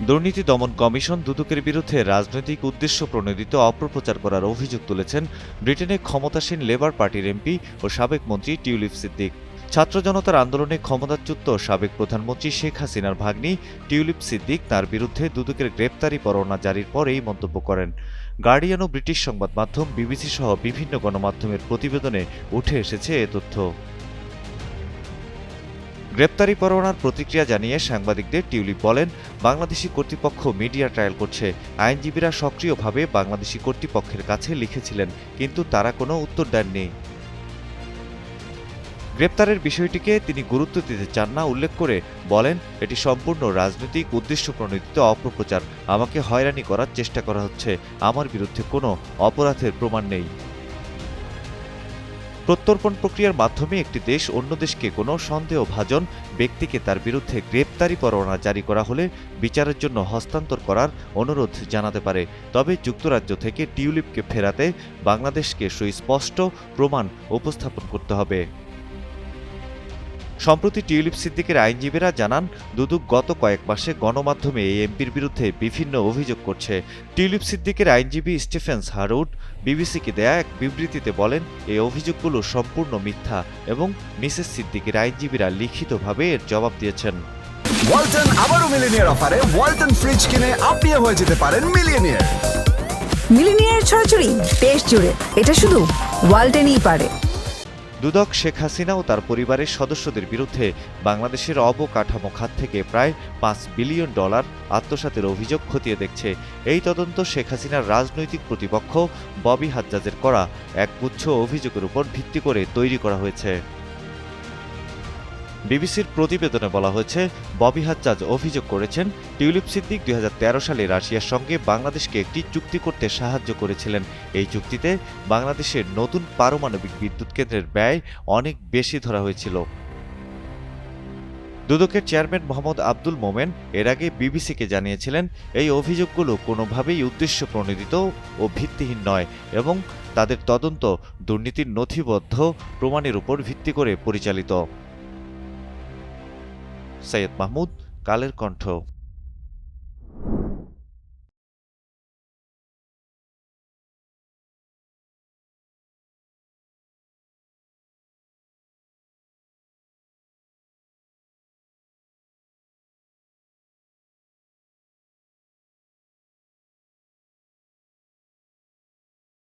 দুর্নীতি দমন কমিশন দুদকের বিরুদ্ধে রাজনৈতিক উদ্দেশ্য প্রণোদিত অপপ্রচার করার অভিযোগ তুলেছেন ব্রিটেনে ক্ষমতাসীন লেবার পার্টির এমপি ও সাবেক মন্ত্রী টিউলিপ সিদ্দিক। ছাত্র জনতার আন্দোলনে ক্ষমতাচ্যুত সাবেক প্রধানমন্ত্রী শেখ হাসিনার ভাগ্নি টিউলিপ সিদ্দিক তার বিরুদ্ধে দুদকের গ্রেপ্তারি পরোয়ানা জারির পর এই মন্তব্য করেন। গার্ডিয়ান ও ব্রিটিশ সংবাদ মাধ্যম বিবিসি সহ বিভিন্ন গণমাধ্যমের প্রতিবেদনে উঠে এসেছে এ তথ্য। গ্রেপ্তারি পরোয়ানার প্রতিক্রিয়া জানিয়ে সাংবাদিকদের টিউলিপ বলেন, বাংলাদেশি কর্তৃপক্ষ মিডিয়া ট্রায়াল করছে। আইনজীবীরা সক্রিয়ভাবে বাংলাদেশি কর্তৃপক্ষের কাছে লিখেছিলেন, কিন্তু তারা কোনো উত্তর দেননি। গ্রেপ্তারের বিষয়টিকে তিনি গুরুত্ব দিতে চান না উল্লেখ করে বলেন, এটি সম্পূর্ণ রাজনৈতিক উদ্দেশ্য প্রণোদিত অপপ্রচার। আমাকে হয়রানি করার চেষ্টা করা হচ্ছে। আমার বিরুদ্ধে কোনো অপরাধের প্রমাণ নেই। প্রত্যর্পণ প্রক্রিয়ার মাধ্যমে একটি দেশ অন্য দেশকে কোনো সন্দেহভাজন ব্যক্তিকে তার বিরুদ্ধে গ্রেপ্তারি পরোয়ানা জারি করা হলে বিচারের জন্য হস্তান্তর করার অনুরোধ জানাতে পারে। তবে যুক্তরাজ্য থেকে টিউলিপকে ফেরাতে বাংলাদেশকে সুস্পষ্ট প্রমাণ উপস্থাপন করতে হবে। সম্প্রতি টিউলিপ সিদ্দিকের আইনজীবীরা জানান, দুদক গত কয়েক মাসে গণমাধ্যমে এই এমপির বিরুদ্ধে বিভিন্ন অভিযোগ করছে। টিউলিপ সিদ্দিকের আইনজীবী স্টিফেন্স হারউড বিবিসিকে দেয়া এক বিবৃতিতে বলেন, এই অভিযোগগুলো সম্পূর্ণ মিথ্যা এবং মিসেস সিদ্দিকের আইনজীবীরা লিখিতভাবে এর জবাব দিয়েছেন। ওয়ালটন আবারও মিলিনিয়ার অফারে ওয়ালটন ফ্রিজ কিনে আপনিও হয়ে যেতে পারেন মিলিয়নিয়ার। মিলিনিয়ার ছড়াছড়ি দেশ জুড়ে, এটা শুধু ওয়ালটেনই পারে। দুদক শেখ হাসিনা ও তার পরিবারের সদস্যদের বিরুদ্ধে বাংলাদেশের অবকাঠামো খাত থেকে প্রায় $5 বিলিয়ন আত্মসাতের অভিযোগ খতিয়ে দেখছে। এই তদন্ত শেখ হাসিনার রাজনৈতিক প্রতিপক্ষ ববি হাজ্জাজের করা একগুচ্ছ অভিযোগের উপর ভিত্তি করে তৈরি করা হয়েছে। বিবিসির প্রতিবেদনে বলা হয়েছে, ববি হাজ্জাজ অভিযোগ করেছেন, টিউলিপ সিদ্দিক 2013 সালে রাশিয়ার সঙ্গে বাংলাদেশকে একটি চুক্তি করতে সাহায্য করেছিলেন। এই চুক্তিতে বাংলাদেশের নতুন পারমাণবিক বিদ্যুৎ কেন্দ্রের ব্যয় অনেক বেশি ধরা হয়েছিল। দুদকের চেয়ারম্যান মোহাম্মদ আব্দুল মোমেন এর আগে বিবিসিকে জানিয়েছিলেন, এই অভিযোগগুলো কোনোভাবেই উদ্দেশ্য প্রণোদিত ও ভিত্তিহীন নয় এবং তাদের তদন্ত দুর্নীতির নথিবদ্ধ প্রমাণের উপর ভিত্তি করে পরিচালিত। সৈয়দ মাহমুদ, কালের কণ্ঠ।